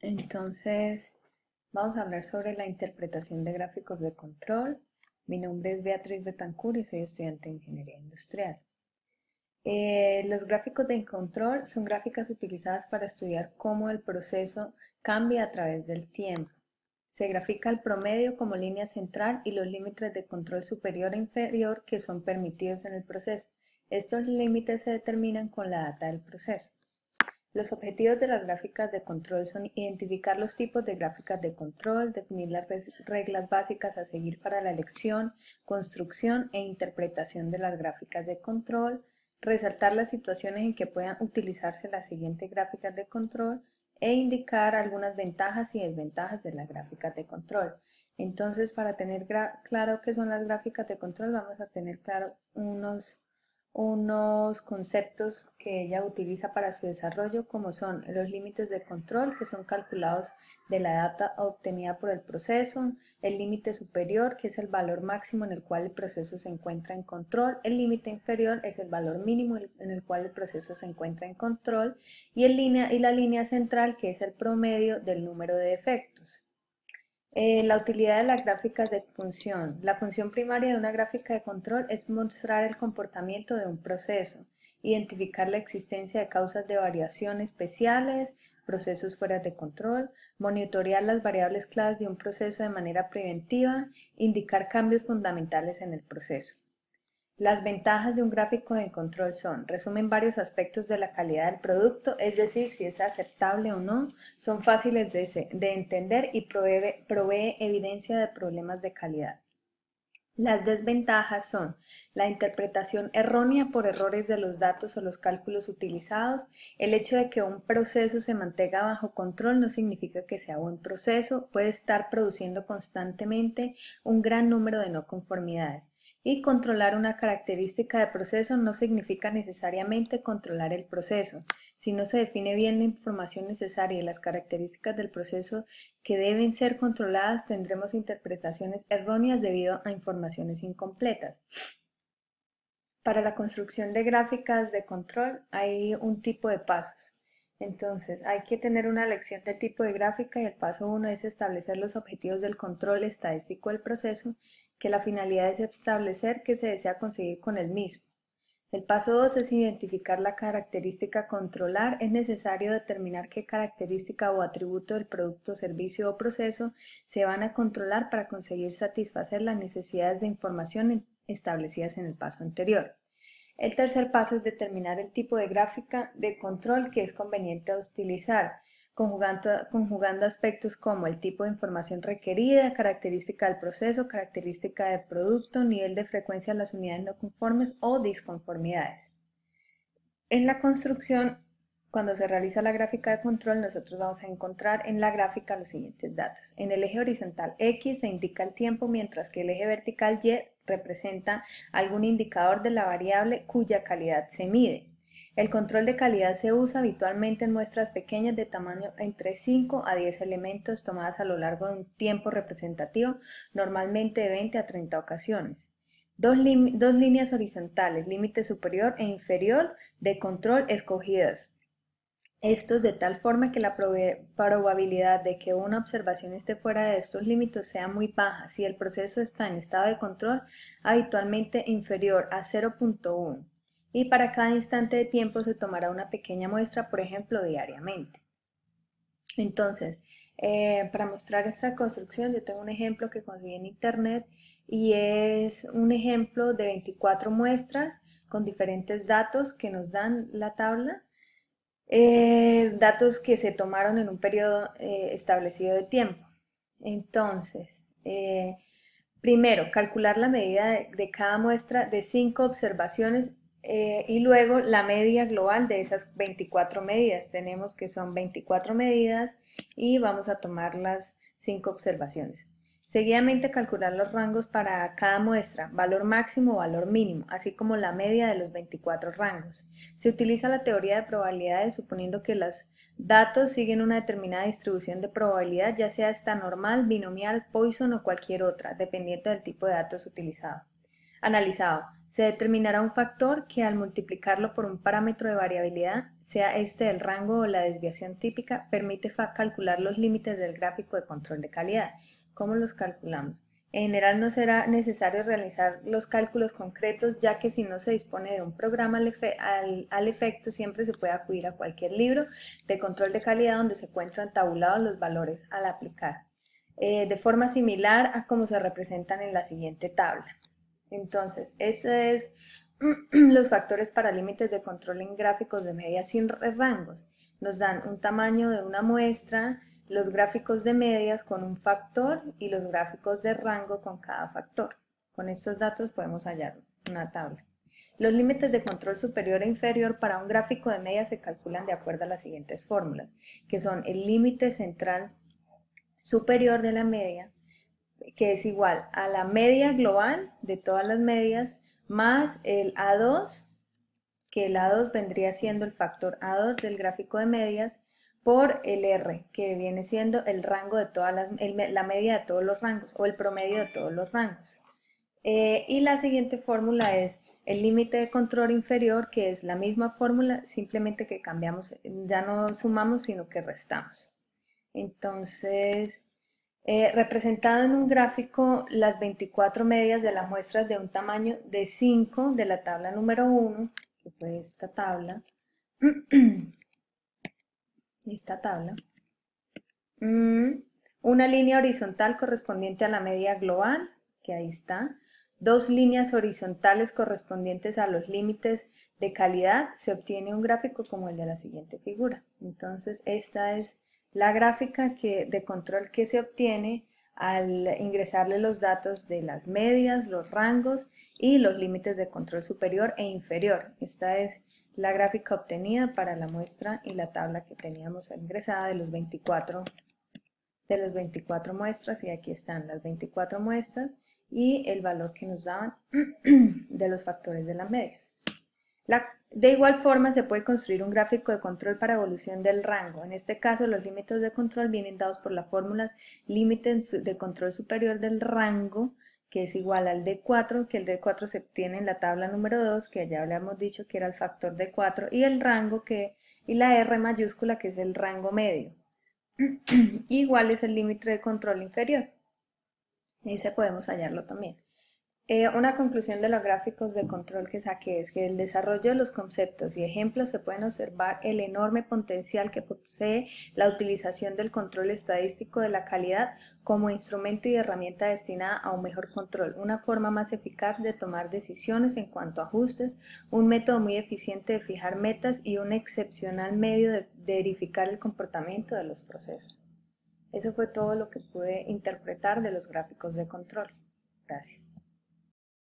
Entonces, vamos a hablar sobre la interpretación de gráficos de control. Mi nombre es Beatriz Betancourt y soy estudiante de Ingeniería Industrial. Los gráficos de control son gráficas utilizadas para estudiar cómo el proceso cambia a través del tiempo. Se grafica el promedio como línea central y los límites de control superior e inferior que son permitidos en el proceso. Estos límites se determinan con la data del proceso. Los objetivos de las gráficas de control son identificar los tipos de gráficas de control, definir las reglas básicas a seguir para la elección, construcción e interpretación de las gráficas de control, resaltar las situaciones en que puedan utilizarse las siguientes gráficas de control e indicar algunas ventajas y desventajas de las gráficas de control. Entonces, para tener claro qué son las gráficas de control, vamos a tener claro unos conceptos que ella utiliza para su desarrollo, como son los límites de control, que son calculados de la data obtenida por el proceso, el límite superior, que es el valor máximo en el cual el proceso se encuentra en control, el límite inferior es el valor mínimo en el cual el proceso se encuentra en control, y la línea central, que es el promedio del número de defectos. La utilidad de las gráficas de función. La función primaria de una gráfica de control es mostrar el comportamiento de un proceso, identificar la existencia de causas de variación especiales, procesos fuera de control, monitorear las variables claves de un proceso de manera preventiva, indicar cambios fundamentales en el proceso. Las ventajas de un gráfico de control son: resumen varios aspectos de la calidad del producto, es decir, si es aceptable o no, son fáciles de entender y provee evidencia de problemas de calidad. Las desventajas son la interpretación errónea por errores de los datos o los cálculos utilizados. El hecho de que un proceso se mantenga bajo control no significa que sea buen proceso, puede estar produciendo constantemente un gran número de no conformidades. Y controlar una característica de proceso no significa necesariamente controlar el proceso. Si no se define bien la información necesaria y las características del proceso que deben ser controladas, tendremos interpretaciones erróneas debido a informaciones incompletas. Para la construcción de gráficas de control hay un tipo de pasos. Entonces, hay que tener una elección del tipo de gráfica y el paso 1 es establecer los objetivos del control estadístico del proceso, que la finalidad es establecer qué se desea conseguir con el mismo. El paso 2 es identificar la característica a controlar. Es necesario determinar qué característica o atributo del producto, servicio o proceso se van a controlar para conseguir satisfacer las necesidades de información establecidas en el paso anterior. El tercer paso es determinar el tipo de gráfica de control que es conveniente utilizar, conjugando aspectos como el tipo de información requerida, característica del proceso, característica del producto, nivel de frecuencia de las unidades no conformes o disconformidades. En la construcción, cuando se realiza la gráfica de control, nosotros vamos a encontrar en la gráfica los siguientes datos. En el eje horizontal X se indica el tiempo, mientras que el eje vertical Y representa algún indicador de la variable cuya calidad se mide. El control de calidad se usa habitualmente en muestras pequeñas de tamaño entre 5 a 10 elementos tomadas a lo largo de un tiempo representativo, normalmente de 20 a 30 ocasiones. Dos líneas horizontales, límite superior e inferior de control escogidas. Estos de tal forma que la probabilidad de que una observación esté fuera de estos límites sea muy baja si el proceso está en estado de control, habitualmente inferior a 0.1. Y para cada instante de tiempo se tomará una pequeña muestra, por ejemplo, diariamente. Entonces, para mostrar esta construcción, yo tengo un ejemplo que conseguí en internet y es un ejemplo de 24 muestras con diferentes datos que nos dan la tabla, datos que se tomaron en un periodo establecido de tiempo. Entonces, primero, calcular la medida de cada muestra de 5 observaciones y luego la media global de esas 24 medidas. Tenemos que son 24 medidas y vamos a tomar las 5 observaciones. Seguidamente calcular los rangos para cada muestra, valor máximo o valor mínimo, así como la media de los 24 rangos. Se utiliza la teoría de probabilidades suponiendo que los datos siguen una determinada distribución de probabilidad, ya sea esta normal, binomial, Poisson o cualquier otra, dependiendo del tipo de datos utilizado. Analizado. Se determinará un factor que al multiplicarlo por un parámetro de variabilidad, sea este el rango o la desviación típica, permite calcular los límites del gráfico de control de calidad. ¿Cómo los calculamos? En general no será necesario realizar los cálculos concretos, ya que si no se dispone de un programa al efecto, siempre se puede acudir a cualquier libro de control de calidad donde se encuentran tabulados los valores al aplicar, de forma similar a como se representan en la siguiente tabla. Entonces, eso es los factores para límites de control en gráficos de media sin rangos. Nos dan un tamaño de una muestra, los gráficos de medias con un factor y los gráficos de rango con cada factor. Con estos datos podemos hallar una tabla. Los límites de control superior e inferior para un gráfico de medias se calculan de acuerdo a las siguientes fórmulas, que son el límite central superior de la media, que es igual a la media global de todas las medias más el A2, que el A2 vendría siendo el factor A2 del gráfico de medias, por el R, que viene siendo el rango de todas la media de todos los rangos o el promedio de todos los rangos. Y la siguiente fórmula es el límite de control inferior, que es la misma fórmula, simplemente que cambiamos, ya no sumamos, sino que restamos. Entonces, representado en un gráfico las 24 medias de las muestras de un tamaño de 5 de la tabla número 1, que fue esta tabla, una línea horizontal correspondiente a la media global, que ahí está, dos líneas horizontales correspondientes a los límites de calidad, se obtiene un gráfico como el de la siguiente figura. Entonces, esta es la gráfica de control que se obtiene al ingresarle los datos de las medias, los rangos y los límites de control superior e inferior. Esta es la gráfica obtenida para la muestra y la tabla que teníamos ingresada de los 24 muestras, y aquí están las 24 muestras y el valor que nos daban de los factores de las medias. De igual forma se puede construir un gráfico de control para evolución del rango. En este caso los límites de control vienen dados por la fórmula límite de control superior del rango, que es igual al D4, que el D4 se obtiene en la tabla número 2, que ya habíamos dicho que era el factor D4, y el rango y la R mayúscula, que es el rango medio. Igual es el límite de control inferior. Ese podemos hallarlo también. Una conclusión de los gráficos de control que saqué es que el desarrollo de los conceptos y ejemplos se pueden observar el enorme potencial que posee la utilización del control estadístico de la calidad como instrumento y herramienta destinada a un mejor control, una forma más eficaz de tomar decisiones en cuanto a ajustes, un método muy eficiente de fijar metas y un excepcional medio de verificar el comportamiento de los procesos. Eso fue todo lo que pude interpretar de los gráficos de control. Gracias.